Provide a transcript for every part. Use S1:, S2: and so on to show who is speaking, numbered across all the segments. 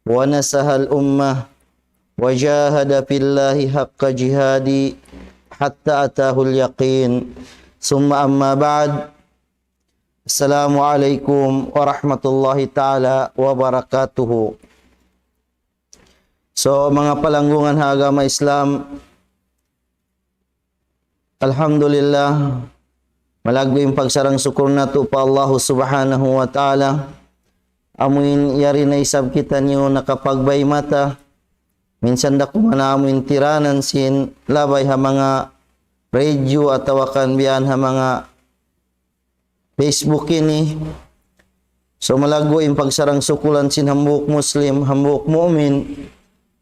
S1: ونصح الأمة وجاهد في الله حق جهاده حتى أتاه اليقين ثم أما بعد Assalamualaikum warahmatullahi ta'ala wabarakatuh. So mga palanggungan sa agama Islam, alhamdulillah, malagbo yung pagsarang sukur na to pa Allah subhanahu wa ta'ala. Amuin yari na isab kita niyo nakapagbay mata. Minsan dako manamuin tiranan sin labay ha mga radio atawa kan biyan ha mga Facebook ini. So malagbo yung pagsarang sukulan sin hambuk Muslim, hambuk mu'min.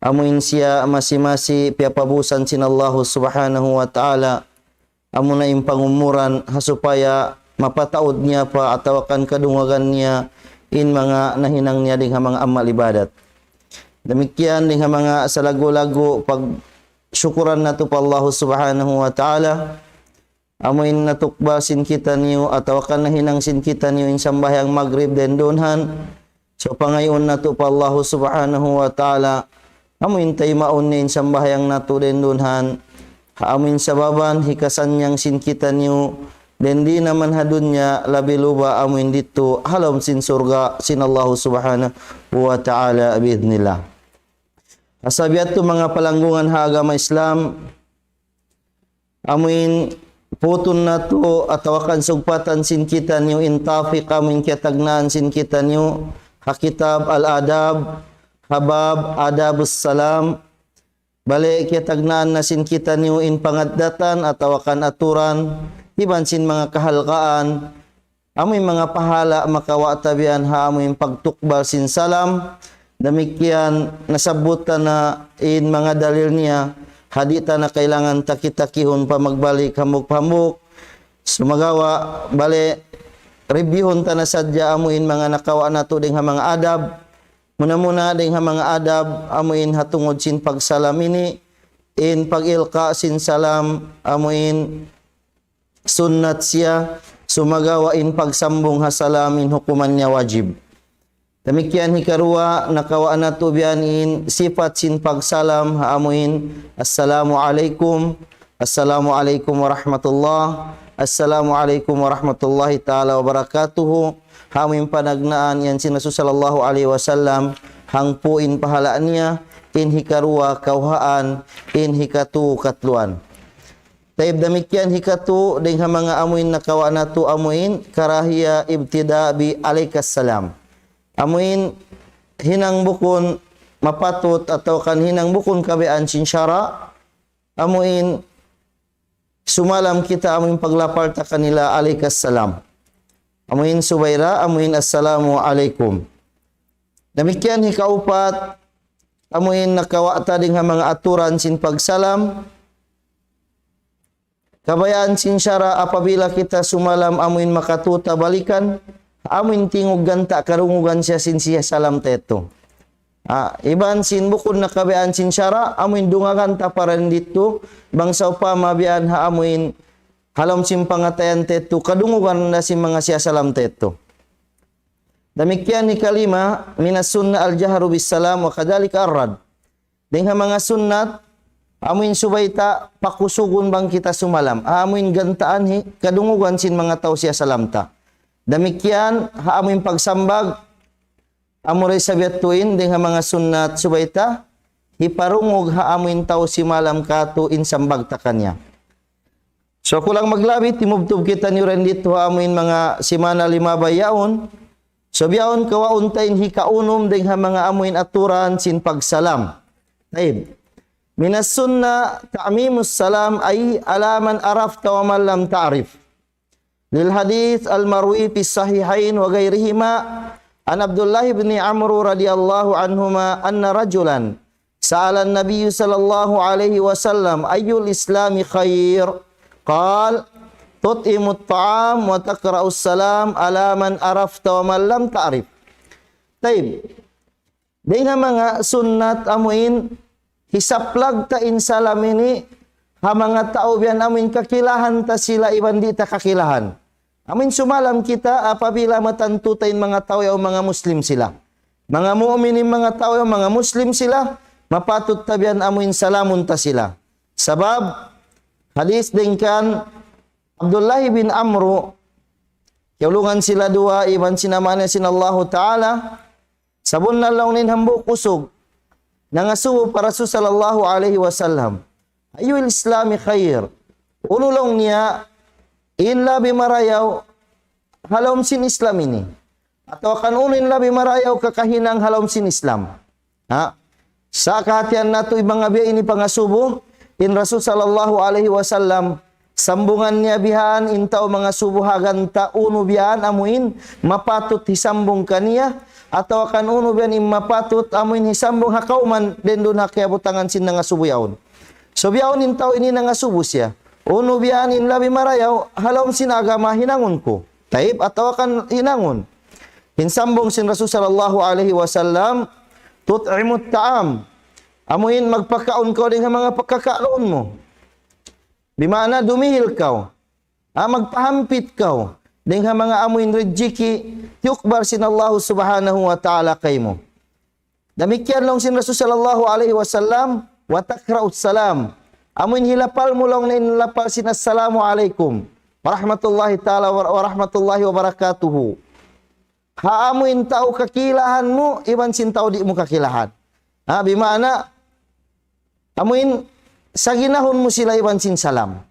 S1: Amuin siya masi-masi piapabusan sin Allah subhanahu wa ta'ala. Amo na yung pangumuran hasupaya mapataod niya pa atawakan kadungagan niya in mga nahinang niya ding mga amal ibadat. Demikian ding mga salago-lago pag syukuran nato pa Allah subhanahu wa ta'ala. Amoin natukbasin kita niyo atawakan nahinang sin kita niyo in sambayang maghrib den donhan. So pangayon nato pa Allah subhanahu wa ta'ala. Amoin tay maun in sambayang nato den donhan. Amin sababan hikasan yang sin kita niyo dan di naman hadunya labi luba amin dito halam sin surga sin Allah subhanahu wa ta'ala biidnillah. Asabiat to mga palanggungan ha agama Islam, amin putun na to atawakan sugpatan sin kita niyo intafiq amin kiatagnaan sin kita niyo hakitab al-adab habab adabus salam. Balik kiatagnaan na sin kita niyo in pangadatan atawakan aturan iban sin mga kahalkaan amoy mga pahala makawatabian ha amoy pagtukbal sin salam. Demikian nasabutan na in mga dalil niya hadita na kailangan takitakihon pa magbalik hamuk-hamuk sumagawa balik reviewon ta na sadya amoy mga nakawa nato ding ha mga adab. Muna-muna ding ha mga adab amuin hatungod sin pagsalam ini in pagilka sin salam amuin sunnat siya sumagawa in pagsambong ha salam in hukuman niya wajib. Demikian hikarua nakawaan nato biyan in sifat sin pagsalam ha amuin assalamualaikum warahmatullahi ta'ala wabarakatuh. Hamim panagnaan yan si Rasul sallallahu alaihi wasallam hangpuin pahalaan niya in hikarua kauhaan in hikatu katluan. Taib demikian hikatu ding mga amuin nakawa nato amuin karahia ibtida bi alaikas salam. Amuin hinang bukon mapatut atau kan hinang bukon kabean sin syara amuin sumalam kita amuin paglapar ta kanila alaikas salam. Amuin subaira, amuin assalamu alaikum. Demikian hikaupat, amuin nakawata ding mga aturan sin pagsalam. Kabayaan sin syara apabila kita sumalam amuin makatuta balikan, amuin tingog ganta karungugan siya sin siya salam teto. Iban sin bukod na kabayaan sin syara, amuin dungagan ta paran dito, bangsa pa mabian ha amuin halam sim pangatayan teto kadungugan na sim mga siya salam teto. Demikian ni kalima minas sunnah al-jahru bis salam wa kadhalika arrad. Dengan mga sunnat amuin subayta pakusugon bang kita sumalam. Amuin gantaan kadungugan sin mga tao siya salam ta. Demikian ha amuin pagsambag amuray sabiatuin dengan mga sunnat subayta hiparungog ha amuin tao si malam kato in sambag ta kanya. So kulang maglabit, timubtub kita ni rendit amuin mga simana lima bayaon. So biyaon kawauntayin hikaunom ding ha mga amuin aturan sin pagsalam. Taib. Minas sunna ta'mimus salam ay alaman arafta wa man lam ta'rif. Lil hadith al-marwi fi sahihain wa gairihima an Abdullah ibn Amr radhiyallahu anhuma anna rajulan sa'ala an-nabiy sallallahu alaihi wasallam ayyul islami khair. Qal tut'imut ta'am wa taqra'us salam ala man arafta wa man lam ta'rif. Taib. Dengan mga sunnat amuin hisaplag ta in salam ini ha mga tao biyan amuin kakilahan ta sila iban di ta kakilahan. Amuin sumalam kita apabila matantutayin mga tao o mga Muslim sila. Mga mu'minin mga tao, mga muslim sila, mapatut tabian amuin salamun ta sila. Sabab, hadis din kan Abdullah bin Amru, kaulungan sila dua, iban sinamana sinallahu ta'ala, sabun na lang nin hambuk usog, nangasubo para Rasul sallallahu alaihi wasallam. Ayul islami khair. Ululong niya, illa bimarayaw, halom sin Islam ini. Atau kanunin labi marayaw kakahinang halom sin Islam. Ha? Sa kahatian nato ibang abya ini pangasubo, in Rasul sallallahu alaihi wasallam, sambungan niya bihan, intaw mga subuhagan ta uno bihan amuin, mapatut hisambong kaniya, atau akan uno bihan mapatut amuin hisambong hakauman, den doon hakiabutangan sin nga subuyaon. So biyaon intaw ini nga subo siya. Uno bihan in labi marayaw, halom sin agama hinangon ko. Taib atau akan hinangon. Hinsambong sin Rasul sallallahu alaihi wasallam, tut'imut ta'am. Amuin magpakaon ko din mga pagkakaon mo. Bimana dumihil kaw. Magpahampit kaw. Din mga amuin rejiki, yukbar sin Allah subhanahu wa ta'ala kay mo. Demikian lang sin Rasul sallallahu alaihi wasallam, wa takra'ut salam. Amuin hilapal mo lang na inilapal sin assalamu alaikum. Warahmatullahi ta'ala warahmatullahi wabarakatuhu. Haamuin tao kakilahan mo, iban sin tao di mo kakilahan. Bimana, amuin sa ginahon mo sila iban sin salam.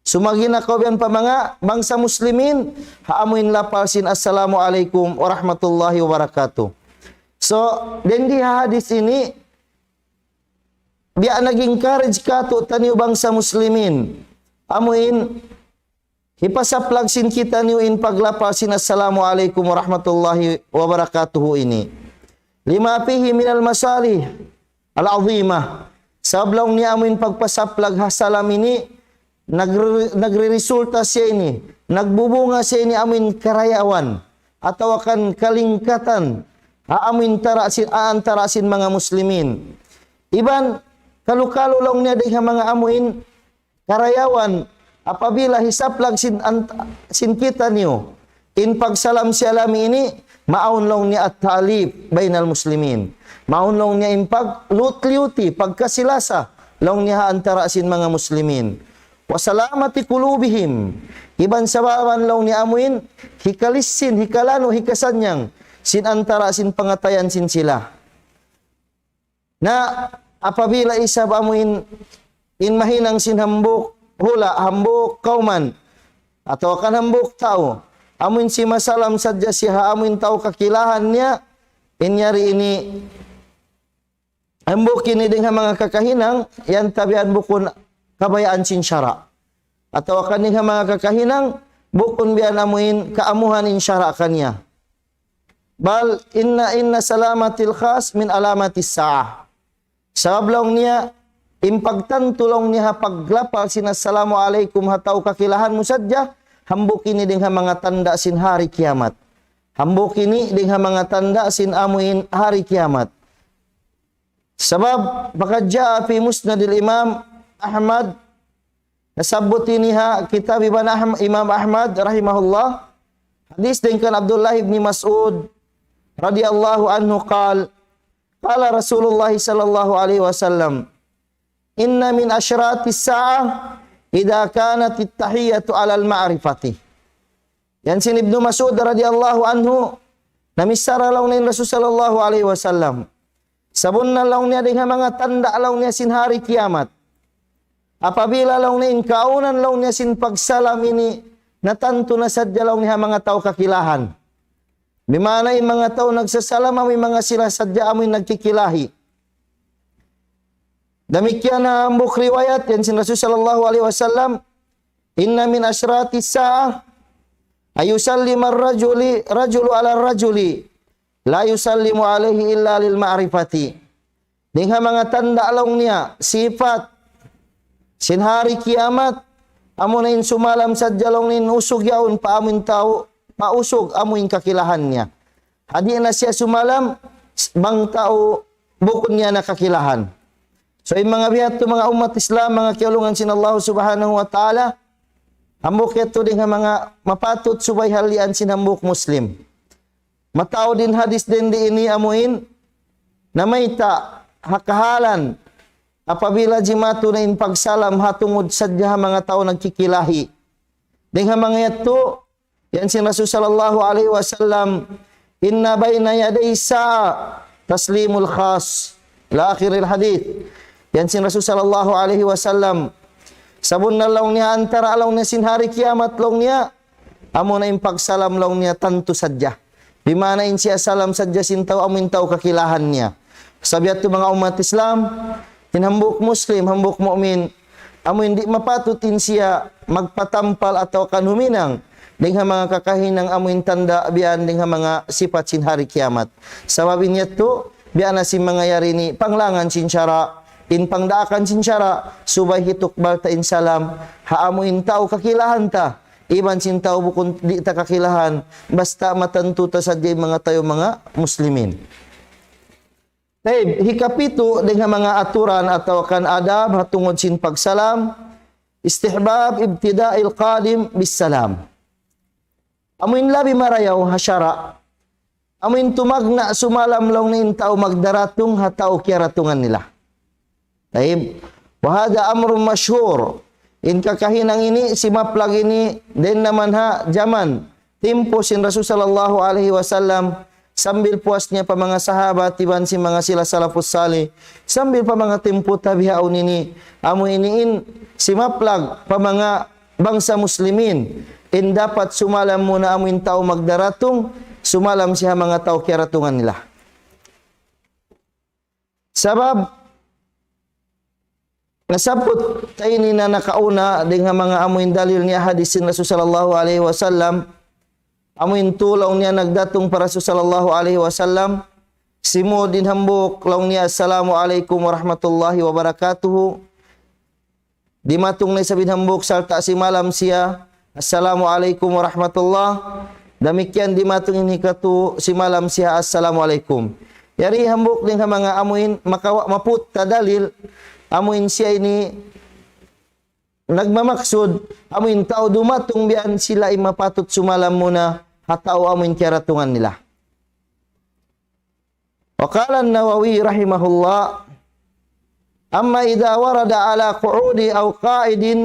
S1: Sumagina ko biyan pa mga bangsa muslimin, haamuin lapal sin assalamu alaikum warahmatullahi wabarakatuh. So, din di hadis ini, biya naging courage ka to taniw bangsa muslimin. Amuin, hipasaplag sin kita niyo in paglapal sin assalamu alaikum warahmatullahi wabarakatuh ini. Lima fihi minal masalih al-azimah. Sablaw niya amin pagpasaplag hasalam ini, nagre-resulta siya ini, nagbubunga siya ini amin karayawan, atau akan kalingkatan, amin tarasin mga muslimin. Iban, kalu-kalu lang niya din mga amuin karayawan, apabila hisaplag sin kita niyo, in pagsalam siya lami ini, maun lang niya at talib bainal muslimin. Maun lang niya in pagluti, pagkasilasa, lang niya antara sin mga muslimin. Wasalamati kulubihim. Iban sababan lang niya amuin, hikalisin, hikalano, hikasanyang, sin antara sin pangatayan sin sila. Na apabila isa amuin, in mahinang sin hambuk, hula, hambuk kauman, atau akan hambuk tao, amuin si masalam sadya siya, amuin tao kakilahan niya, inyari ini, hambuk ini dengan mga kakahinang, yan tabihan bukun kabayaan sin syara. Atau akan dengan mga kakahinang, bukun biyan amuin kaamuhan in syara kanya. Bal, inna salamatil khas min alamatis sa'ah. Sabablong niya, impagtantulong niya paglapal sinassalamu alaikum hatau kakilahan mo sadya, hambuk ini dengan mga tanda sin hari kiamat. Hambuk ini dengan mga tanda sin amuin hari kiamat. Sebab bakadja fi musnadil Imam Ahmad, nasabut iniha kitab Imam Ahmad rahimahullah, hadis dengan Abdullah bin Mas'ud radhiyallahu anhu qala Rasulullah sallallahu alaihi wasallam, inna min asyratis sa'ah idza kanat at-tahiyyatu 'alal ma'rifati. Yan sin Ibnu Mas'ud radhiyallahu anhu, namisara law ni Rasul sallallahu alaihi wasallam. Sabun na law niya dengan mga tanda law niya sin hari kiamat. Apabila law niya kaunan law niya sin pagsalam ini, natanto na sadya law niya mga tao kakilahan. Bimana yung mga tao nagsasalam, may mga sila sadya amoy nagkikilahi. Demikian na ang riwayat, yan sin Rasul sallallahu alaihi wasallam, inna min asyrati sa'ah, ayusallim rajulu ala rajuli, la yusallimu alaihi illa lil ma'rifati. Dengan mga tanda along niya, sifat, sin hari kiamat, amunin sumalam sadya long nin usog yaon pa amun tao, pausog amuin kakilahan niya. Hadi na siya sumalam, bang tao bukod niya na kakilahan. So yung mga biyato, mga umat Islam, mga kiulungan sin Allah subhanahu wa ta'ala, hambuk ito din mga mapatut subay halian sin hambuk Muslim. Matao din hadis din di ini amuin na may ta hakahalan apabila jimatu na in pagsalam hatungod sadya mga tao nagkikilahi. Dengan mga yato, yan si Rasul sallallahu alaihi wasallam, inna bayna yaday sa'a taslimul khas. Ila akhiril hadith. Yan si Rasul sallallahu alaihi wasallam, sabun na law niya antara alaw niya sin hari kiamat law niya, amo na in pagsalam law niya tanto sadya. Bimana in siya salam sadya sintaw amin taw kakilahan niya. Sabiat to mga umat Islam, tinhambuk Muslim, hambuk mu'min, amo hindi mapatutin siya magpatampal atau kanuminang dengan mga kakahinang amuin tanda biyan dengan mga sifat sin hari kiamat. Sababin niya to, biyan na si mga yari ni panglangan sin syara, in pangdaakan sin syara, subay hituk balta in salam, haamuin tao kakilahan ta, iban sin tao bukun di ta kakilahan, basta matanto ta sadya mga tayo mga muslimin. Taib, hikapito dengan mga aturan atau kan adab hatungod sin pagsalam, istihbab ibtida'il qadim bis salam. Amuin labi marayaw hasyara, amuin tumagna sumalam long nin tao magdaratong hatao kiaratungan nila. Taib, wahada amrun masyhur, in kakahinang ini si maplag ini din naman ha zaman timpo sin Rasul sallallahu alaihi wasallam, sambil puasnya pa mga sahabat, tiban si mga sila salafus salih, sambil pa mga tempo tabihaon ini, amo iniin si maplag pa mga bangsa muslimin, in dapat sumalam muna amuin tao magdaratong, sumalam siya mga tao kiaratungan nila. Sabab, nasabot tayo ni na nakauna dengan mga amuin dalil niya hadisin Rasul sallallahu alaihi wasallam, amuin tulong niya nagdatong para Rasul sallallahu alaihi wasallam, simu din hambuk laung niya assalamualaikum warahmatullahi wabarakatuh. Di matung na sabid hambuk salta si malam siya assalamualaikum warahmatullah. Demikian di matung ini katu si malam siya assalamualaikum. Yari hambuk din mga amuin makawa maput tadalil amuin siya ini nagmamaksud amuin tao dumatong biyan sila ay mapatut sumalam muna hatao amuin kiaratungan nila. Wa qala an-Nawawi rahimahullah, amma idza warada ala qu'udi aw qa'idin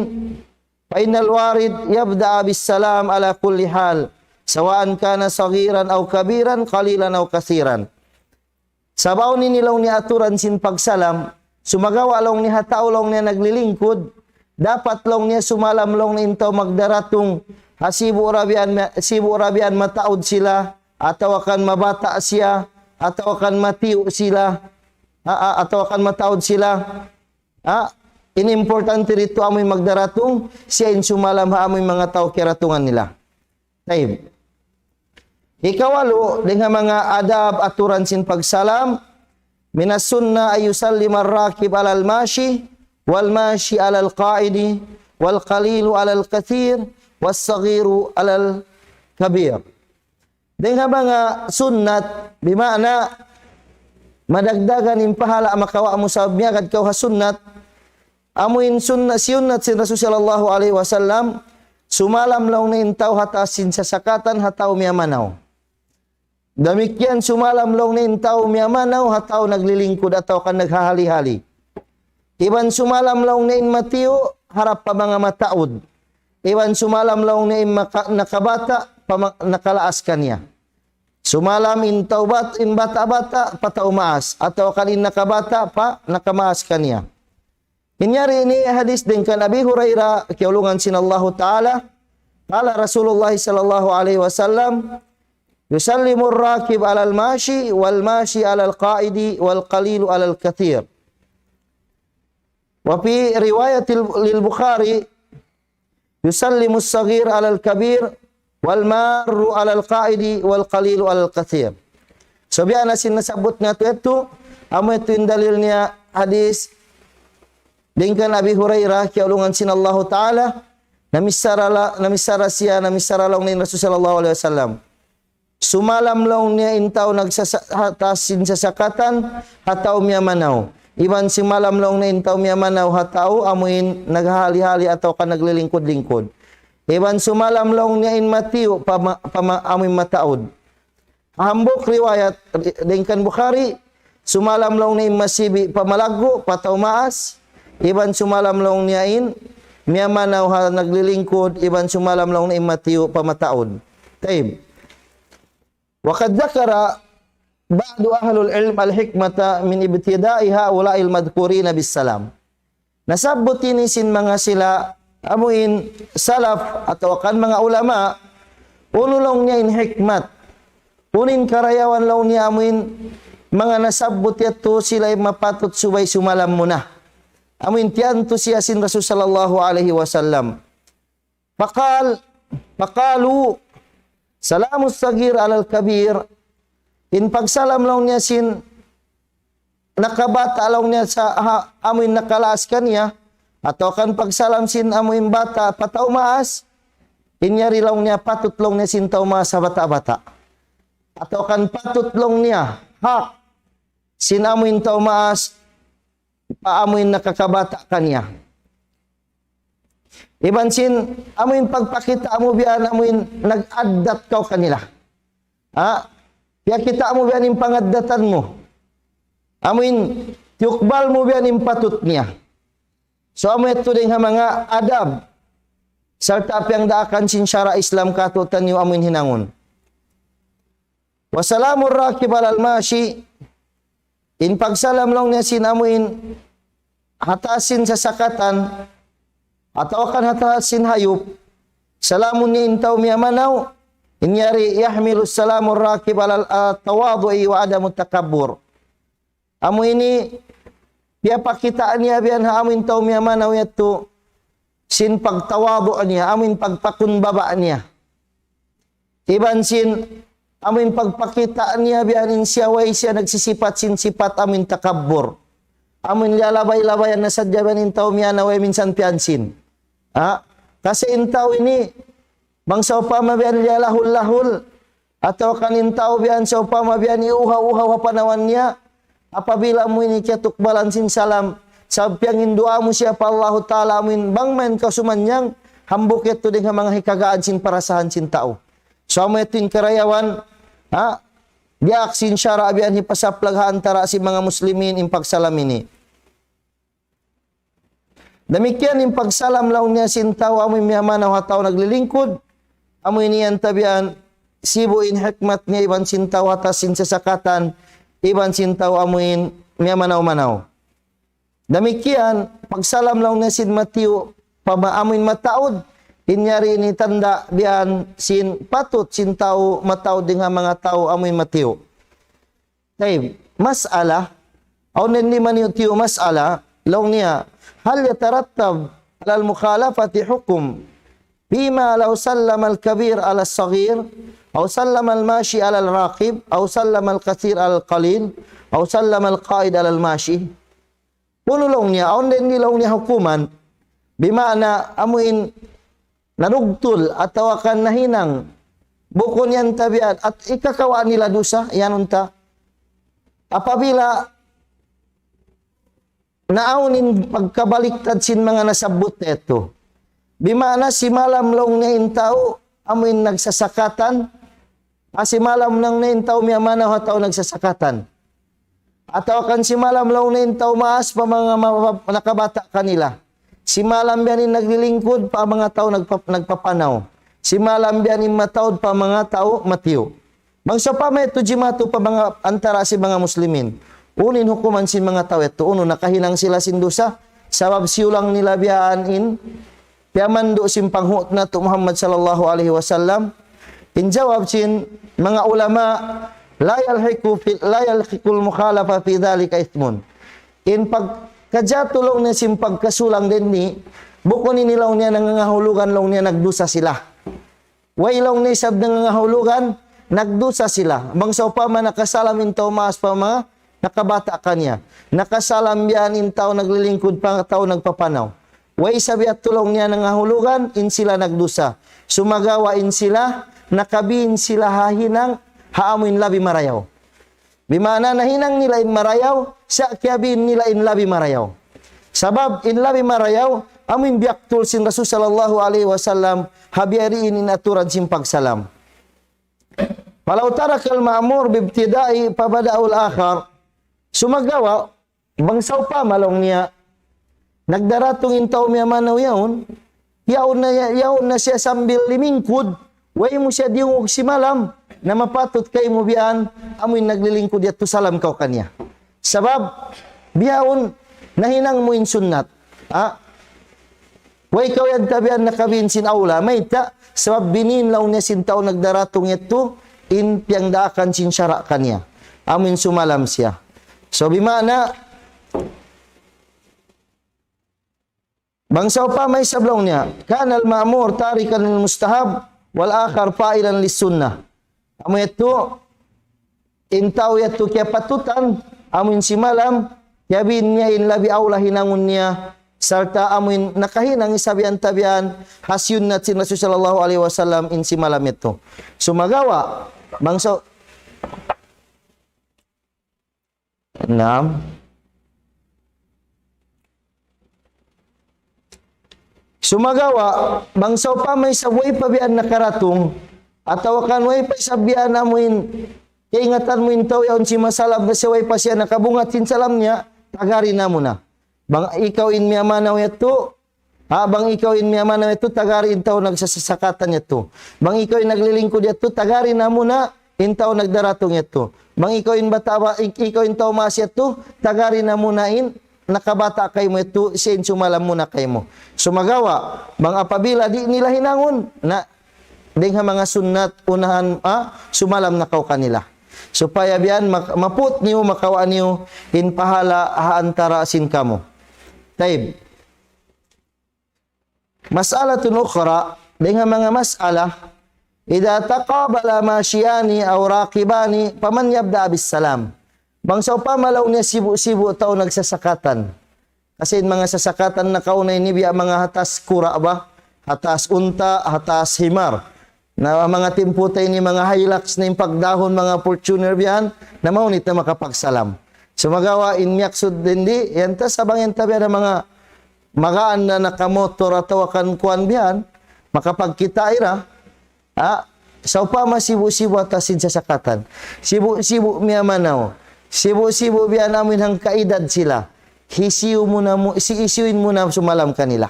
S1: fa innal warid yabda bis salam ala kulli hal sawaan kana saghiran aw kabiran qalilan aw katsiran. Sabaw ni nilaw ni aturan sin pagsalam, sumagawa long ni hatao long ni naglilingkod, dapat long niya sumalam long ni intaw magdaratong sibu rabian mataod sila, atau akan mabata siya, atau akan matiu sila, atau akan mataod sila. Ini importante rito amoy magdaratong, siya in sumalam ha amoy mga tao kiratungan nila. Taib. Ikawalo, dengan mga adab aturan sin pagsalam, minas sunnah ayusallim ar-rakib alal mashi, wal mashi alal qaidi, wal qalilu alal kathir, was-saghiru alal kabir. Dengan mga sunnat, bimana madagdagan in pahala makawa mo sa miyagad kau ha sunnat, amuin sunnat siunat sin Rasul sallallahu alaihi wasallam, sumalam laung na intaw hatasin sa sakatan hataw miyamanaw. Demikian sumalam laung na intaw miyamanaw hataw naglilingkod ataw kan naghahali-hali. Iban sumalam laung na in matiyo harap pa mga mataod. Iwan sumalam laung na nakabata, nakalaas kanya. Sumalam in taubat in bata-bata pataumaas, atau kalin nakabata pa nakamaas kanya. Inyari ini hadis din kan Abi Hurairah kiulungan sin Allah Ta'ala, qala Rasulullah sallallahu alaihi wasallam, yusallimu ar-rakib alal mashi wal mashi alal qaidi wal qalilu alal kathir. Wa fi riwayat lil Bukhari, yusallimu as-saghir 'alal kabir wal marru 'alal qa'idi wal qalilu 'alal katsir. So biana sin nasabot nga to amo ito yung dalil niya hadis dingkan Abi Hurairah kiulungan sin Allah Ta'ala namisara lang ni Rasul sallallahu alaihi wasallam. Sumalam lang niya intaw nagsasatasin sa sakatan hataw miya manaw. Iban si malam long na intaw miya manaw hatao amuin naghahali-hali atau ka naglilingkod-lingkod. Iban sumalam long niya in matiyo amuin mataod. hambok riwayat dengkan Bukhari, sumalam long ni masibi pamalago pataw maas, iban sumalam long niyain miyamanaw ha naglilingkod, iban sumalam long ni matiyo pamataon. Taib. Wa qad dzakara ba'du ahlul ilm al-hikmata min ibtida'i haula'il madhkurina bis salam. Nasabot ini sin mga sila amuin salaf atau kan mga ulama ululong niya in hikmat. Unin karayawan law niya amuin mga nasabot yato sila mapatut subay sumalam muna. Amuin tiyanto siya sin Rasul sallallahu alaihi wasallam. Paqalu salamus sagir alal kabir. In pagsalam lang niya sin nakabata lang niya sa amoy nakalaas kanya, atau kan pagsalam sin amoy bata pataw maas, inyari lang niya patut lang niya sin taw maas sa bata-bata. Atau kan patut lang niya hak sin amoy taw maas paamoy nakakabata kanya. Iban sin amoy pagpakita amo biyan amoy nag-addat kaw kanila. Kaya kita mo biyan yung pangaddatan mo. Amin, tiukbal mo biyan yung patut niya. So, amo ito din mga adab. Sarta piyang daakan sin syara Islam katutan yung amin hinangon. Wasalamur rakib al-mashi. In pagsalam lang niya sin amin hatasin sa sakatan atau akan hatasin hayop. Salamun niya intaw miyamanaw. Inyari yahmilu salamur rakib alal tawadu'i wa adamu takabbur. Amo ini dia pakitaan niya biyan ha amin taw miyamanaw yato sin pagtawadu niya, amin pagpakunbaba niya. Iban sin amin pagpakitaan niya biyan in siya way siya nagsisipat sin sipat amin takabbur. Amin lalabay-labayan na sadyaban in taw miyanaw ay minsan piansin. Kasi in taw ini bang sa upama biyan niya lahul-lahul atau kanin tao biyan sa upama biyan iuhaw-uhaw panawan niya apabila mo ini kaya tukbalan sin salam sabpiyang indua mo siya pa Allah Ta'ala amin bang man kasumanyang hambok ito din mga hikagaan sin parasahan sin tao. So mo ito yung karayawan diak sin syara biyan hipasaplag antara si mga muslimin in pagsalam ini. Demikian yung pagsalam lang niya sin tao amoy miyamanaw hataw naglilingkod amoy niyan tabian sibu in hikmat niya iban sin tao hatas sin sasakatan iban sin tao amoy miyamanaw-manaw. Demikian pagsalam lang niya sin Matthew pamaamoy mataod inyari ni tanda biyan sin patut sin tao mataod din nga mga tao amoy Matthew. Tay mas'ala aw nen ni manitiyo mas'ala law niya hal yatarattab alal mukhalafati hukum bima law sallama al-kabir ala as-saghir aw sallama al-mashi ala al-raqib aw sallama al-kathir ala al-qalil aw sallama al-qa'id ala al-mashi. Punulong niya aw din nilaw niya hukuman bimana amuin nanugtul atau akan nahinang bukon yan tabiat at ikakawaan nila dusa yan unta apabila naaunin pagkabaliktad sin mga nasabot neto. Bimana si malam long na intao amuin nagsasakatan. Si malam lang na intao miyamanaw hataw nagsasakatan. Ataw kan si malam long na intao maas pa mga nakabata kanila. Si malam biyanin naglilingkod pa mga tao nagpapanaw. Si malam biyanin mataod pa mga tao matiyo. Bangsa pa may tujimato pa mga antara si mga muslimin. Unin hukuman sin mga tao ito. Uno, nakahinang sila sin dosa. Sabab siulang nila biyaan in. Piyamando sin panghut na to Muhammad sallallahu alaihi wasallam. Injawab sin mga ulama. La yalhikul mukhalafa fi dhalika ithmun. In pagkajatulong na sin pagkasulang din ni. Bukon nilaw niya nangangahulugan long niya nagdusa sila. Wailong ni sab nangangahulugan nagdusa sila. Bangsa pa man nakasalamin tao maas pa mga nakabata kanya. Nakasalam yan in tao naglilingkod pa tao nagpapanaw. Way sabi at tulong niya nangahulugan, in sila nagdusa. Sumagawa in sila, nakabiin sila hahinang, haamoin labi marayaw. Bimana nahinang nila in marayaw, sa kiabin nila in labi marayaw. Sabab in labi marayaw, amin biaktul sin Rasul sallallahu alaihi wasallam, habiariin in aturan sin pagsalam. Falau tarakal ma'mur bibtida'i pabada'ul akhar. Sumagawa, bangsaw pa malong niya. Nagdaratong intaw miya manaw yaon. Yaon na siya sambil limingkod. Way mo siya diungog si malam. Na mapatot kay mo biyan. Amoy naglilingkod yato salam kaw kanya. Sabab, biyaon, nahinang mo in sunnat. Way kaw yan tabian nakabin sin aula. May ta, sabab bininlaw niya sintaw nagdaratong ito. In piyang daakan sin syara kanya. Amin sumalam siya. So bimana bangsaw pa may sablong niya. Kanal ma'mur tarikan lil mustahab wal akhar fa'ilan lis sunnah. Amin ito intaw yato kaya patutan amin si malam yabin niya in labi aula hinangun niya sarta amin nakahinang isabihan tabian hasyun na sin Rasul sallallahu alaihi wasallam in si malam ito. Sumagawa bangsa sumagawa bangsa pa may sabway pabian nakaratong ataw kan way pa sabihan amuin ingatan mo intaw yaon si masalab na siya way pa siya nakabungat sin salam niya tagari na mo na bang ikaw in miyamanaw yato bang ikaw in miyamanaw yato tagari intaw nagsasakatan yato bang ikaw in naglilingkod yato tagari na mo na intaw nagdaratong yato bang ikaw in bata ikaw intaw mas yato tagari na mo na in nakabata kay mo ito sin sumalam mo na kay mo sumagawa bang apabila di nila hinangon na ding mga sunnat unahan sumalam na kaw kanila supaya biyan maput niyo makawa niyo in pahala haantara sin kamo taib mas'alatun ukhra ding mga mas'ala idza taqabala masyani aw raqibani paman yabda bis salam bangsaw pa malaw niya sibu-sibu tao nagsasakatan kasi mga sasakatan na kaunay ni biya mga hatas kura ba hatas unta hatas himar na mga timputay ni mga Hilux na yung pagdahon mga Fortuner biyan na maunit na makapagsalam sumagawa inyaksud dindi yan ta sabang yan tabi na mga magaan na nakamotor ataw kan kuan biyan makapagkita ira sa pa masibu-sibu atasin sa sakatan sibu-sibu miya manaw sibu-sibu biyan namin hang kaedad sila hisiw mo na mo isiisuin mo na sumalam kanila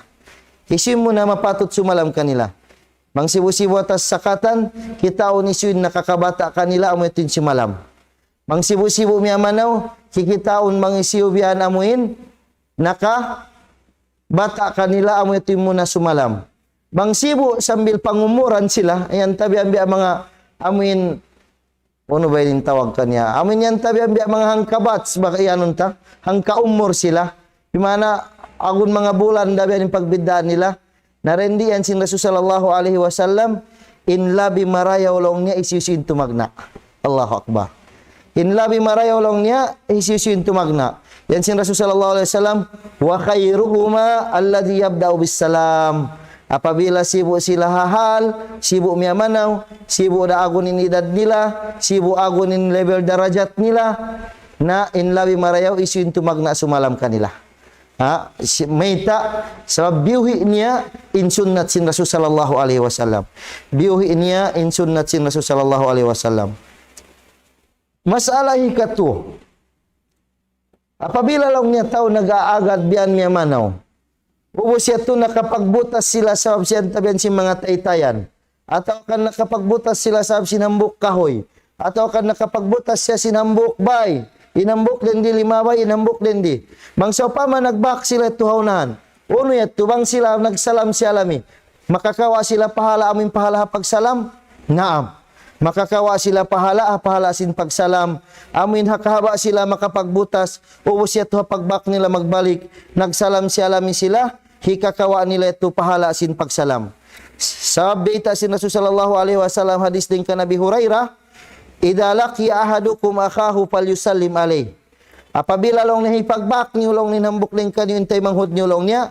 S1: hisiw mo na mapatot sumalam kanila bang sibu-sibu atas sakatan kita unisuin nakakabata kanila amo itin sumalam bang sibu-sibu miya manaw kikitaon bang isiw biyan amuin naka bata kanila amo itin mo na sumalam bang sibu sambil pangumuran sila ayan tabi ambi mga amin ano ba yung tawag kanya amin yan tabi ambi mga hangkabats baka iyanon ta hangkaumor sila dimana agun mga bulan dabi ang pagbidaan nila narendian sin Rasul sallallahu alaihi wasallam in labi marayaw long niya isiusin tumagna Allahu akbar in labi marayaw long niya isiusin tumagna yan sin Rasul sallallahu alaihi wasallam wa khairuhuma alladhi yabda'u bis salam apabila sibu sila hahal sibu miya manaw sibu da agunin edad nila sibu agunin level darajat nila na in labi marayaw isiusin tumagna sumalam kanila Maita sebab biuhi niya in sunnat sin Rasul sallallahu alaihi wasallam. Biuhi niya in sunnat sin Rasul sallallahu alaihi wasallam. Masalah ikatu. Apabila lang niya tao nag-aagad biyan niya manaw. Ubos siya to nakapagbutas sila sa siya tabian si mga taytayan. Ataw kan nakapagbutas sila sa sinambuk kahoy. Ataw kan nakapagbutas siya sinambuk bay. Inambok din di limabay, inambok din di. Bangsa pa man nagbak sila tuhawnahan. Uno yat, tubang sila nagsalam si alami. Makakawa sila pahala amin pahala pagsalam? Naam. Makakawa sila pahala sin pagsalam. Amin hakahaba sila makapagbutas. Ubos yat pagbak nila magbalik. Nagsalam si alami sila. Hikakawa nila ito pahala sin pagsalam. Sa update sin Rasul sallallahu alaihi wasallam hadis din ka Nabi Hurairah. Idza laqiya ahadukum akhahu falyusallim alayh. Apabila long nahipagbak niyo long ninambok ling kanyo intay manghud niyo long niya,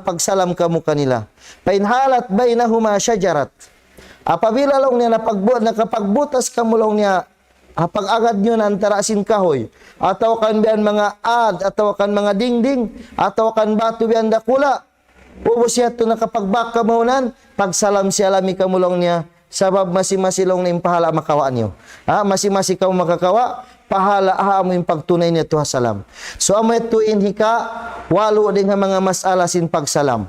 S1: pagsalam kamu kanila. Pa in halat bainahuma syajarat. Apabila long niya nakapagbutas kamu long niya, pag-agad niyo na antara sin kahoy, ataw kan biyan mga ataw kan mga dingding, ataw kan batu biyan dakula. Ubos siya to nakapagbak kamunan, pagsalam siya lami kamulong niya, sabab masi-masilong na impahala makawa niyo. Masi-masi ka makakawa, pahala mo yung pagtunay niya to salam. So amo ito inhika, walo din nga mga masala sin pagsalam.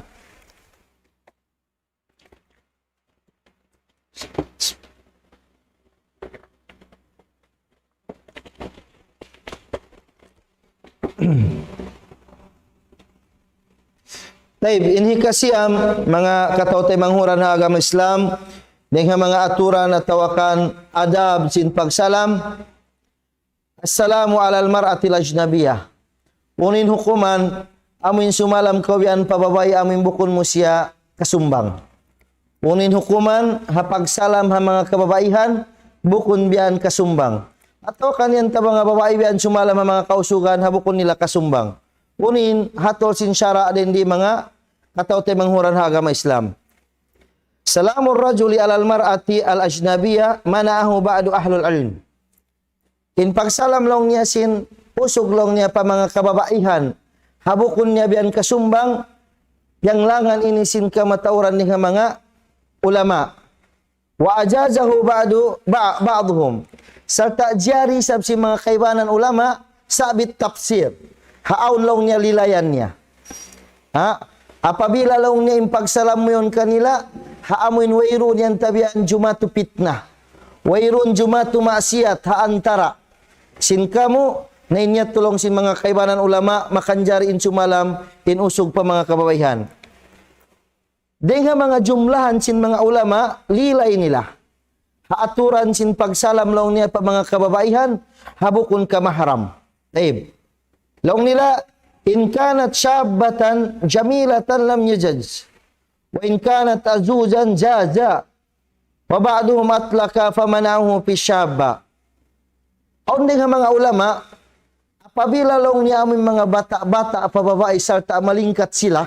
S1: Taib, inhika siyam, mga katawtay manghuran na agama Islam, dengan mga aturan at tawakan adab sin pagsalam. Assalamu alal mar'atil ajnabiyah. Unin hukuman, amin sumalam kawian pababay amin bukon mo siya kasumbang. Unin hukuman, hapagsalam ha mga kababaihan, bukon biyan kasumbang. Ato kanyan ta mga babae biyan sumalam ha mga kausugan, habukon nila kasumbang. Unin, hatol sin syara din di mga katawtay manghuran ha agama Islam. Salamur rajuli alal mar'ati al ajnabiyah manaahu ba'du ahlul ilm. In pagsalam long niya sin usog long niya pa mga kababaihan, habukon niya biyan kasumbang, yang langan ini sin kamatauran ni mga ulama. Wa ajazahu ba'duhum. Serta jari sab si mga kaibanan ulama sabit tafsir. Haon long niya lilayan niya. Apabila long niya impagsalam mo yun kanila, haamuin wairun yan tabian jumatu pitnah. Wairun jumatu maksiat haantara. Sin kamu, na inyat tulong sin mga kaibanan ulama, makanjari in sumalam, inusog pa mga kababaihan. Dengan mga jumlahan sin mga ulama, lilay nila. Haaturan sin pagsalam long niya pa mga kababaihan, habukun ka maharam. Taib. Long nila, in kanat syabatan jamilatan lam yajaz. Wa in kanat azuzan jaza. Wa ba'duhum atlaka famanahu fi syabba. Aun nga mga ulama, apabila long niya aming mga bata-bata pababae sarta malingkat sila,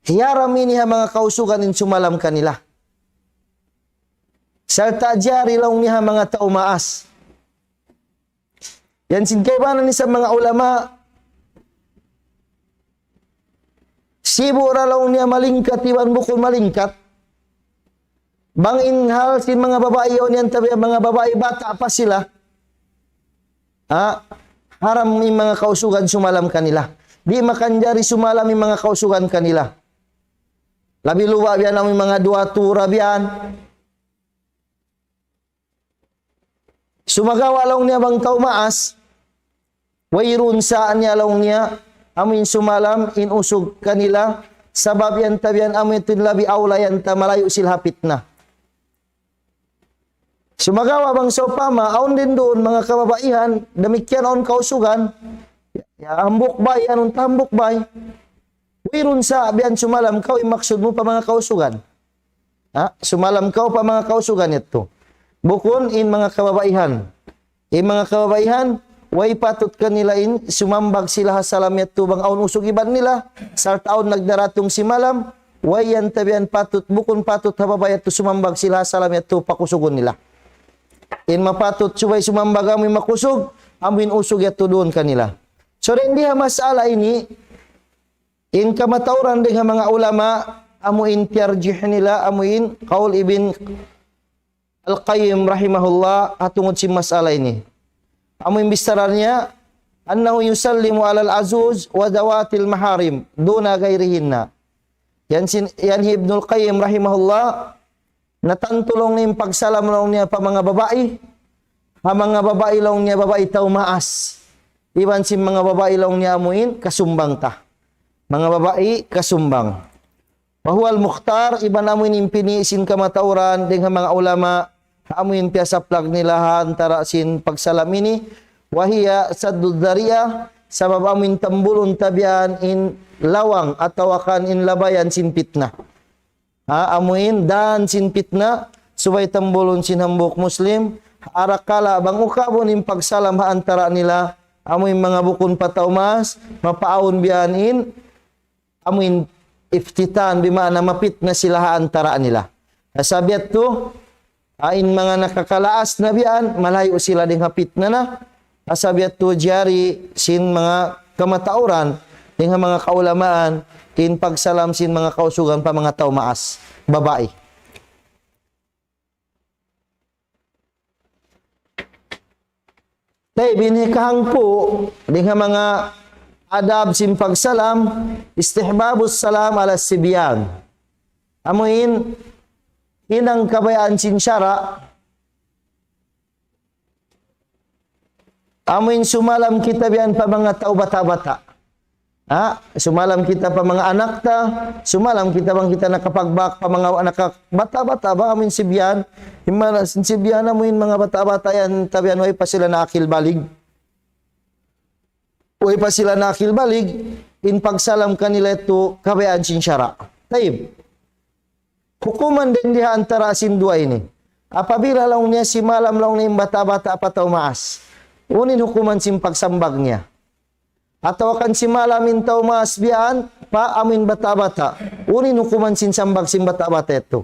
S1: hiyarami niya mga kausugan in sumalam kanila. Sarta jari long niya mga taumaas. Yan sinkaibanan ni sa mga ulama, sibura long niya malingkat, iwan bukol malingkat. Bangin hal sin mga babae yun yan tabi, mga babae bata pa sila. Haram yung mga kausugan sumalam kanila. Di makanjari sumalam yung mga kausugan kanila. Labi luwa biyan ang mga dua tura biyan. Sumagawa lang niya bang taumaas, wairun saan niya lang niya, amin sumalam, inusog kanila, sabab yan tabian amin tinlabi awla yan ta malayo silhapit na. Sumagawa bang sopama, aun din doon mga kababaihan, damikyan aun kausugan, hambok bay, anong tambok bay, wairun sa abian sumalam, kau imaksud mo pa mga kausugan. Sumalam kau pa mga kausugan ito. Bukon in mga kababaihan. In mga kababaihan, way patut kanila in sumambag sila salam yato bang aun usog iban nila. Sa taon nagdaratong si malam, way yan tabian patut, bukon patut hababayat to sumambag sila salam yato pakusugon nila. In mapatut subay sumambag amin makusog, amin usog yato doon kanila. So hindi ha masala ini, in kamatauran din mga ulama, amuin tiarjih nila, amuin kaul ibn Al-Qayyim rahimahullah atungod si masala ini. Amo yung bistararnya, annahu yusallimu alal azuz wa dawatil maharim duna gairihinna. Yan Ibnul Qayyim rahimahullah, natantulong niya pagsalam lang niya pa mga babae. Mga babae lang niya, babae taumaas. Iban si mga babae lang niya amuin, kasumbang ta. Mga babae, kasumbang. Wahual mukhtar, iban amuin impinisin kamatauran dengan mga ulama, amuin piyasa plag nila antara sin pagsalam ini, wahiya sadud dariya, sabab amuin tambulun tabian in lawang atau akan in labayan sin pitna. Amuin dan sin pitna, subay tambulun sin hambuk muslim, arakala bang ukabon in pagsalam antara nila, amuin mga bukun pataumas, mapaawon biyan in, amuin iftitan bimana mapit na sila antara nila. Sabiat to, ain mga nakakalaas na biyan, malayo sila ding hapit na. Sabiat to jari sin mga kamatauran, ding mga kaulamaan, in pagsalam sin mga kausugan pa mga taumaas, babae. Tay binhikahang po dengan mga adab sin pagsalam, istihbabus salam ala sibyan. Amuin inang kabayaan sin syara. Amuin sumalam kita biyan pa mga tao bata-bata. Sumalam kita pa mga anak ta, sumalam kita bang kita nakapagbak pa mga anak bata-bata ba amin sibyan, himala sibyan amin mga bata-bata yan tabian way pa sila nakil balig. Way pa sila nakil balig in pagsalam kanila ito kabayaan sin syara. Taib. Hukuman din diha antara sin dua ini. Apabila lang niya si malam lang niya bata-bata pataw maas. Unin hukuman sin pagsambag niya. Atau akan si malamin tau mas biyan pa amin bata-bata. Unin hukuman sin sambag sin bata-bata ito.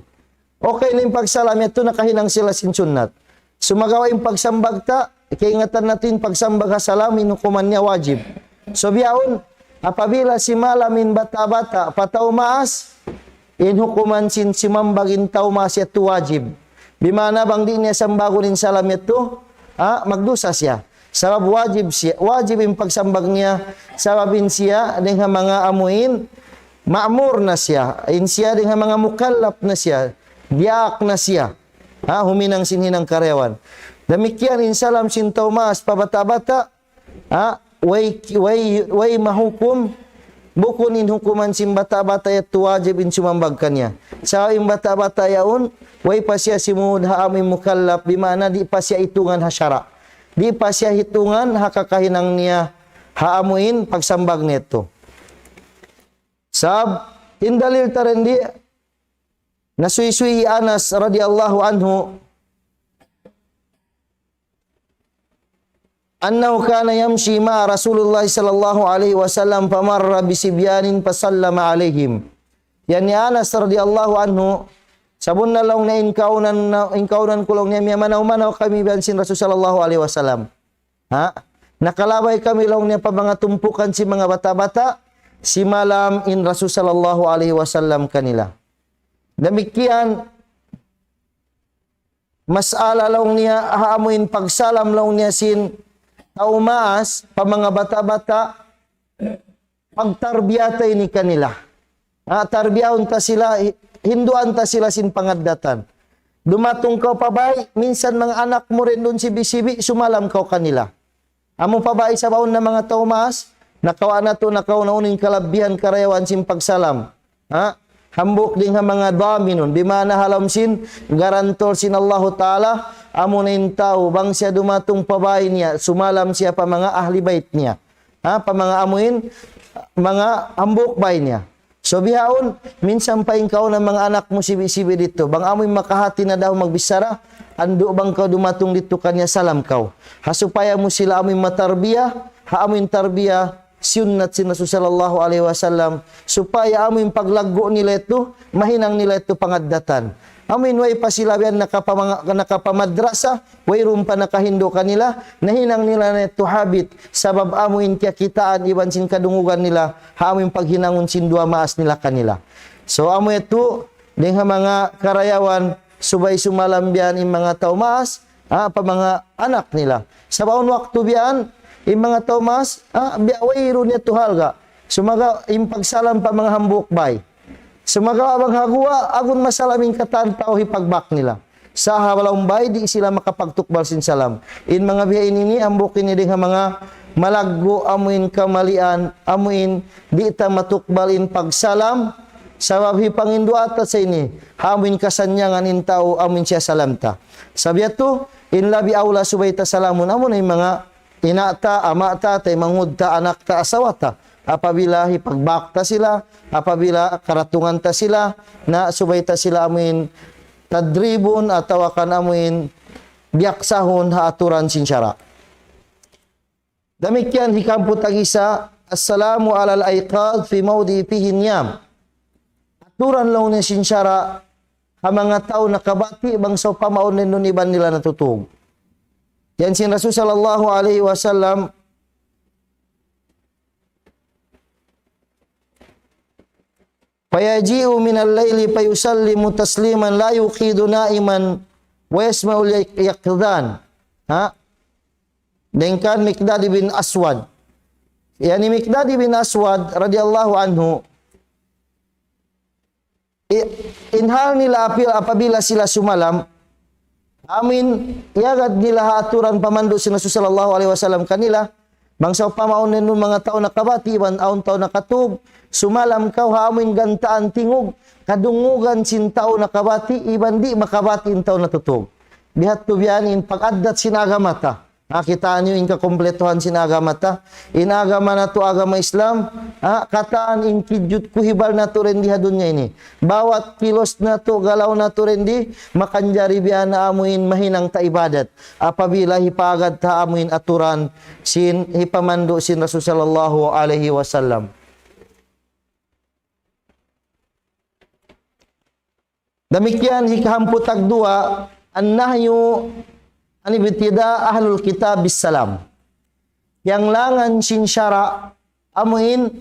S1: Okay na yung pagsalam ito nakahinang sila sin sunnat. Sumagawa yung pagsambag ta, kaingatan natin pagsambag hasalamin hukuman niya wajib. So biyaon, apabila si malamin bata-bata patau maas, in hukuman sin simambagin tau maas ito wajib. Bimana bang di niya sambagunin salam ito, magdusa siya. Sabab wajib yung pagsambag niya, sababin siya dengan mga amuin, ma'mur na siya, in siya dengan mga mukallap na siya, diak na siya, huminang sinhinang karyawan. Demikian insalam sin Thomas pabata-bata, way mahukum, bukunin hukuman sin bata-bata ito wajib in sumambag kanya. Sa yung bata-bata yaon, way pa siya simud haamin mukallap, bimana di pa siya itungan hasyara. Di pa siya hitungan hakakahinang niya haamuin pagsambag nito. Sab indalil tarendi nasuy-suy Anas radhiyallahu anhu annahu kana yamshi ma Rasulullah sallallahu alaihi wasallam famarra bisibyanin fasallama alaihim. Yani Anas radhiyallahu anhu sabun na lang na inkaunan kulong niya miya manaw-manaw kami biyansin Rasul sallallahu alaihi wasallam. Nakalabay kami lang niya pa mga tumpukan si mga bata-bata, si malam in Rasul sallallahu alaihi wasallam kanila. Demikian, masala lang niya, haamuin pagsalam lang niya sin taumaas, pa mga bata-bata, pagtarbiyatay ni kanila. Tarbiyahon ta sila, hinduan ta sila sin pangadatan. Dumatong kau pabay, minsan mga anak mo rin doon sibi-sibi, sumalam kau kanila. Among pabay sa baon na mga taumas, nakawa na to, nakaw na uning kalabihan karayawan sin pagsalam. Hambuk din nga mga dami nun. Bimana halam sin, garantor sin Allah Ta'ala, amo na yung tao, bang siya dumatong pabay niya, sumalam siya pa mga ahli bait niya. Pa mga amuin, mga hambuk bay niya. So bihaon, minsan pa ikaw ng mga anak mo sibi-sibi dito. Bang amoy makahati na daw magbisara, ando bang kau dumatong dito kanya salam kau. Hasupaya mo sila amoy matarbiya, haamoy tarbiya, sunnat sin Rasul sallallahu alaihi wasallam, supaya amoy paglago nila ito, mahinang nila ito pangadatan. Amin way pa sila biyan nakapamadrasa, way rum pa nakahindo kanila, nahinang nila na ito habit, sabab amuin kaya kitaan, iban sin kadungugan nila, amuin paghinangon sin dua maas nila kanila. So amu ito, dengan mga karayawan, subay sumalam biyan yung mga tao maas, pa mga anak nila. Sa baon waktu biyan, yung mga tao maas, way ron ito halga. Sumaga, yung pagsalam pa mga hambuk bay. Sumagawa bang hagua, agun masalaming katan tao hipagbak nila. Sa hawalong bay, di sila makapagtukbal sin salam. In mga biyain ini, ambukin ni nga mga malaggo, amuin kamalian, amuin, di ita matukbalin pagsalam, sabab hipangindu atat sa ini, amuin kasanyangan in tao, amuin siya salamta. Sabi ito, in labi aula subayta salamun, amun ay mga inata, amata, tay mangudta, anakta, asawata. Apabila hipagbakta sila, apabila karatungan ta sila, na subayta sila amuin tadribon atau akan amuin biaksahon haaturan sin syara. Demikian hikampu tagisa, assalamu alal aiqad fi maudi fihi niyam. Aturan lang ni sin syara, ang mga tao nakabati bang sa pamaon nun iban nila natutug. Yan sin Rasul sallallahu alaihi wasallam, fayaji'u minal layli fayusallimu tasliman la yuqidu na'iman wa yasma'ul yaqdhan. Dengkan Miqdad bin Aswad. Yani Miqdad bin Aswad radhiyallahu anhu, inhal nila apabila sila sumalam, amin iagad nila aturan pamandu si Rasul sallallahu alaihi wasallam kanila, bangsa pamaon nun mga tao nakabati, iban aon tao nakatug, sumalam kau amin gantaan tingog, kadungugan sin tao nakabati, iban di makabati in tao natutug. Bihat to biyanin pag-addat sinagamata. Kitaan nyo in kakompletohan sinagamata. Inagama na to agama Islam. Kataan in kidyut kuhibal na to rin di hadun niya ini. Bawat kilos na to, galaw na to rin di, makanjari biya na amuin mahinang taibadat. Apabila hipagad ta amuin aturan sin hipamando sin Rasul sallallahu alaihi wasallam. Demikian hikahamput tagdua, an-nahyu anibtida ahlul kitab bisalam. Yang langan sin syara amuin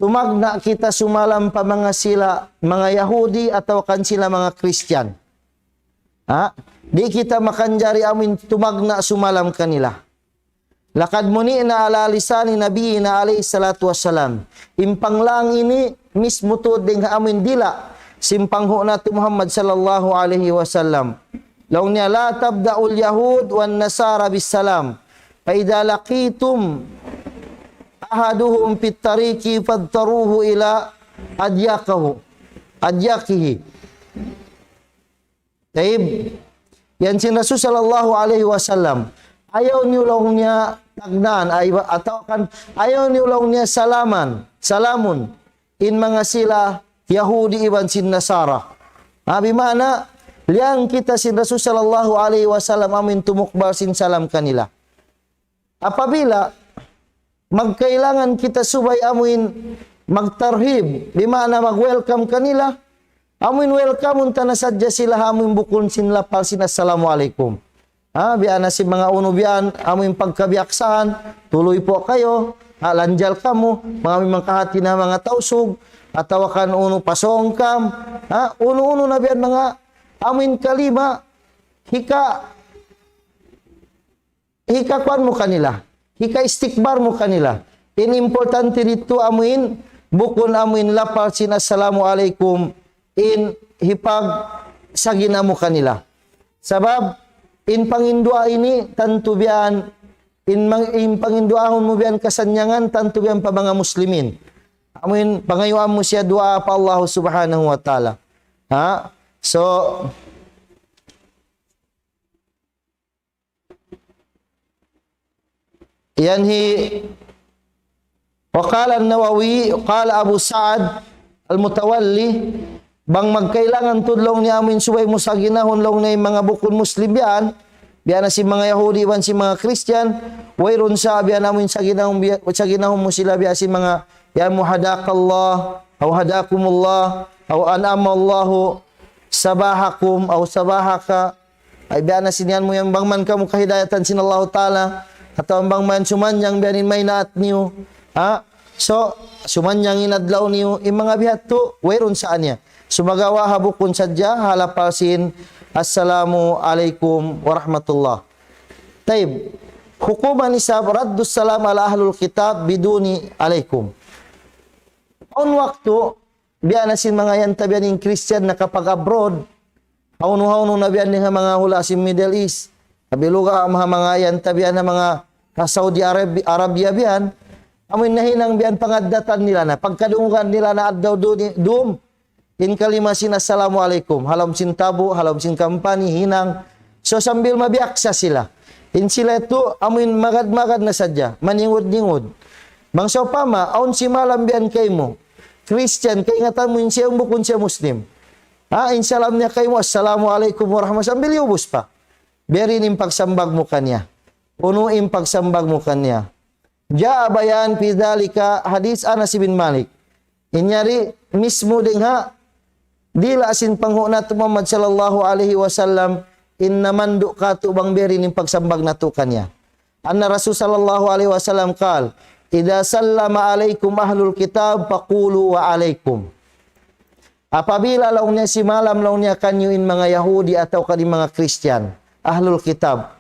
S1: tumagna kita sumalam pa mga sila mga Yahudi atau kan sila mga Christian. Di kita makanjari amuin tumagna sumalam kanila. Lakad muni na ala lisani nabi na alayhi salatu wassalam. Impang lang ini mismo to ding amuin dila simpangho nato Muhammad sallallahu alaihi wasallam. Law niya la tabda'ul yahud wan nasara bisalam. Fa idza laqitum ahaduhum fit tariqi fadtaruhu ila adyakihi. Taib. Yan si Rasul sallallahu alaihi wasallam. Ayaw niyo law niya tagnan atau kan ayaw niyo law niya salamun in mga sila Yahudi iban sin Nasara. Bimana liang kita sin Rasul sallallahu alaihi wasallam amin tumukbal sin salam kanila. Apabila magkailangan kita subay amin magtarhib, bimana mag-welcome kanila, amin welcome unta na sadya sila amin bukun sin lapal sin assalamualaikum. Biana si mga uno biyan amin pagkabiaksahan, tuloy po kayo, lanjal kamo, mga mangkahati na mga tausog, atau kan uno pasongkam, uno-uno na biyan mga amin kalima, hika kwan mo kanila, hika istikbar mo kanila. In importante dito amin, bukon amin lapal sin assalamualaikum, in hipag sagina mo kanila. Sabab, in pangindua ini, tanto biyan, in panginduahon mo biyan kasanyangan, tanto biyan pa mga muslimin. Amin, pangayuan mo siya dua pa Allah subhanahu wa ta'ala. So, yan waqala an-Nawawi, qala Abu Sa'ad al-Mutawalli, bang magkailangan tudlong ni amin subay mo sa ginahon long na mga bukod Muslim biyan na si mga Yahudi ban si mga Christian, wayron sa biyan amin sa ginahon mo sila biya si mga ya muhadakallah, aw hadakumullah, aw an'amallahu sabahakum aw sabahaka, ay biya na sinyan mo yung bangman ka mo kahidayatan sin Allah Ta'ala, atau bang man sumanyang biyanin may naat niyo. So, sumanyang inadlaw niyo, yung mga bihat to, wayron saan niya. Sumagawa habukun sadya, halapasin, assalamu alaikum warahmatullah. Taib, hukuman isab, raddus salam ala ahlul kitab, biduni alaikum. On waktu, biya na sin mga yan tabian ng Christian na kapag abroad, hauno-hauno na biyan ng mga hula si Middle East, kabiluga mga yan tabian na mga Saudi Arabia biyan, amin nahinang biyan pangadatan nila na, pagkadungan nila na addaw doom, in kalima sin assalamualaikum, halam sin tabu, halam sin kampani, hinang, so sambil mabiaksa sila, in sila ito, amin magad-magad na sadya, maningod-ningod, bangsa pama, aun si malam biyan kay mo, Christian, kay ingatan mo yun siya bukun siya Muslim. Insalam niya kayo mo, assalamualaikum warahmatullahi wabarakatuh. Sambil yubos pa. Berin yung pagsambag mo kanya. Punuin pagsambag mo kanya. Ja'a bayan pidalika hadis Anas bin Malik. Inyari mismo ding dila asin panghunat Muhammad sallallahu alaihi wasallam innaman du katu bang berin yung pagsambag na to kanya. Anna Rasul sallallahu alaihi wasallam kal, idza sallama alaikum ahlul kitab faqulu wa alaikum. Apabila law niya si malam law niya kanyuin mga Yahudi atau kani mga Christian, ahlul kitab.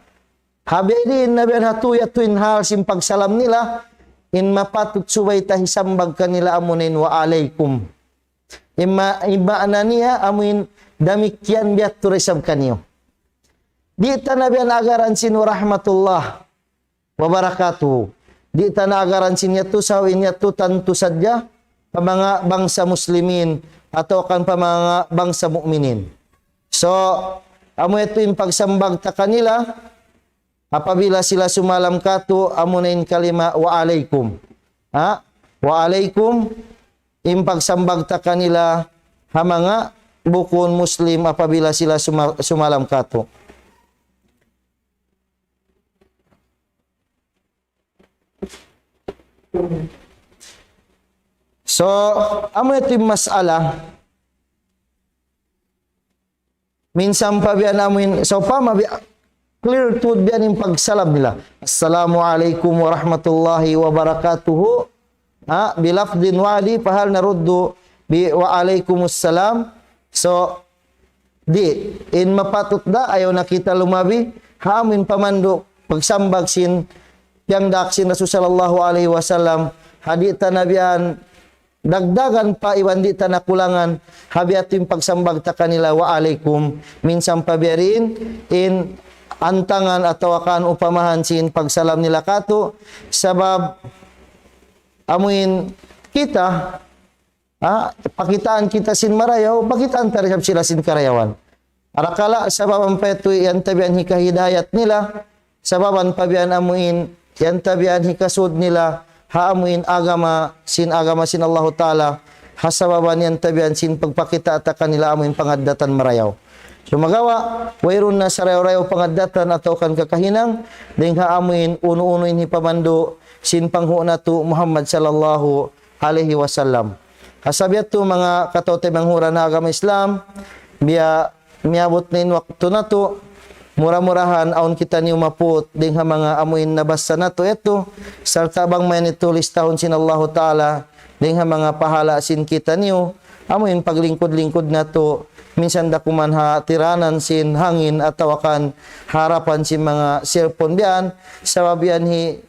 S1: Habedin na biyan hatuyat tuin hal sin pagsalam nila, in mapatut subay tahisambag kanila amunin wa alaikum. Ima na niya amuin damikyan biat turisab kanyo. Di tanabian agaran sin rahmatullah wa barakatuh. Di tanagaran sin yatu sawin yatu tantu sadya pa mga bangsa muslimin atau kan pa mga bangsa mukminin. So, amo ito yung pagsambag ta kanila apabila sila sumalam kato amo na yung kalima wa alaikum. Ha? Wa alaikum yung pagsambag ta kanila ha mga bukon muslim apabila sila sumalam kato. So, amo ito yung masala. Minsan pa biyan amin, so pa clear to biyan yung pagsalam nila. Assalamualaikum warahmatullahi wabarakatuh. Ha, bilafdin wali pahal naruddu bi wa alaikumussalam. So, di in mapatut da ayaw nakita lumabi ha amin pamando pagsambag sin yang daksin Rasul sallallahu alaihi wasallam hadita nabian dagdagan pa iwan di tanakulangan habiatin pagsambag ta kanila wa alaikum minsan pabiarin in antangan atau akan upamahan sin pagsalam nila kato sabab amuin kita pakitaan kita sin marayaw pakitaan tarisab sila sin karayawan arakala sababan petu yan tabian hikahidayat nila sababan pabian amuin yan tabian hikasud nila haamuin agama sin Allah Ta'ala hasababan yan tabian sin pagpakita at kanila amuin pangaddatan marayaw. So magawa, wayron na sa rayaw-rayaw pangaddatan atau kan kakahinang ding haamuin uno-unoin hipamando sin panghuna tu Muhammad sallallahu alaihi wasallam. Hasabiat tu mga katote manghura na agama Islam biya miabot nin waktu na tu murah-murahan aun kita niyo maput ding ha mga amuin nabasa na to eto sarta bang may nitulis tahon sin Allah Ta'ala ding ha mga pahala sin kita niyo amuin paglingkod-lingkod na to minsan dakuman ha tiranan sin hangin at tawakan harapan sin mga cellphone biyan sababian hi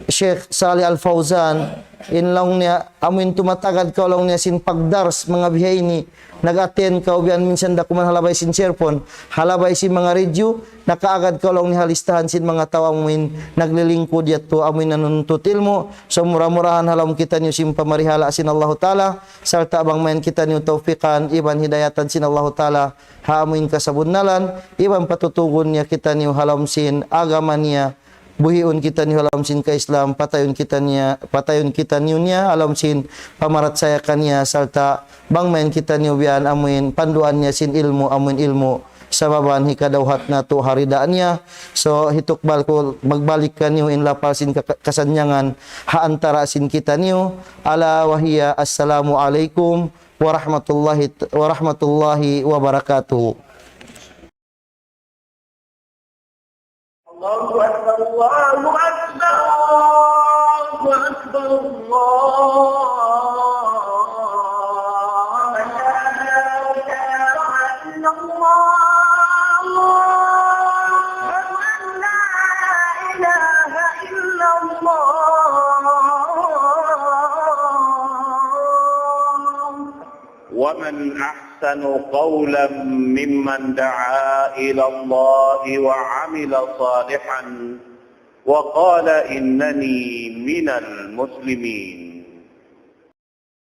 S1: Sheikh Salih Al-Fawzan inlang niya amuin tumatagad ka lang niya sin pagdars mga bihay ni nag-attend ka ubian minsan dakuman halabay sin cellphone halabay sin mga review nakaagad ka lang ni halistahan sin mga tao amuin naglilingkod yato amuin nanuntut ilmo so murah-murahan halam kita niyo sin pamarihala sin Allah Ta'ala sarta abang main kita niyo taufikan iban hidayatan sin Allah Ta'ala haamuin kasabunnalan iban patutugon niya kita niyo halam sin agama niya buhiun kita ni alam sin ka Islam patayon kita niya alam sin pamarat saya kanya salta bang main kita niyo bian amuin panduan niya sin ilmu amuin ilmu sababan hikadawhat na to haridaan niya so hitukbal ko magbalik ka niyo in lapal sin kasanyangan haantara sin kita niyo ala wahiya assalamu alaikum warahmatullahi wabarakatuh.
S2: الله أكبر الله أكبر الله أكبر الله لا إله إلا الله لا إله إلا الله ومن أحسن قولا ممن دعا إلى الله وعمل صالحا وقال إنني من المسلمين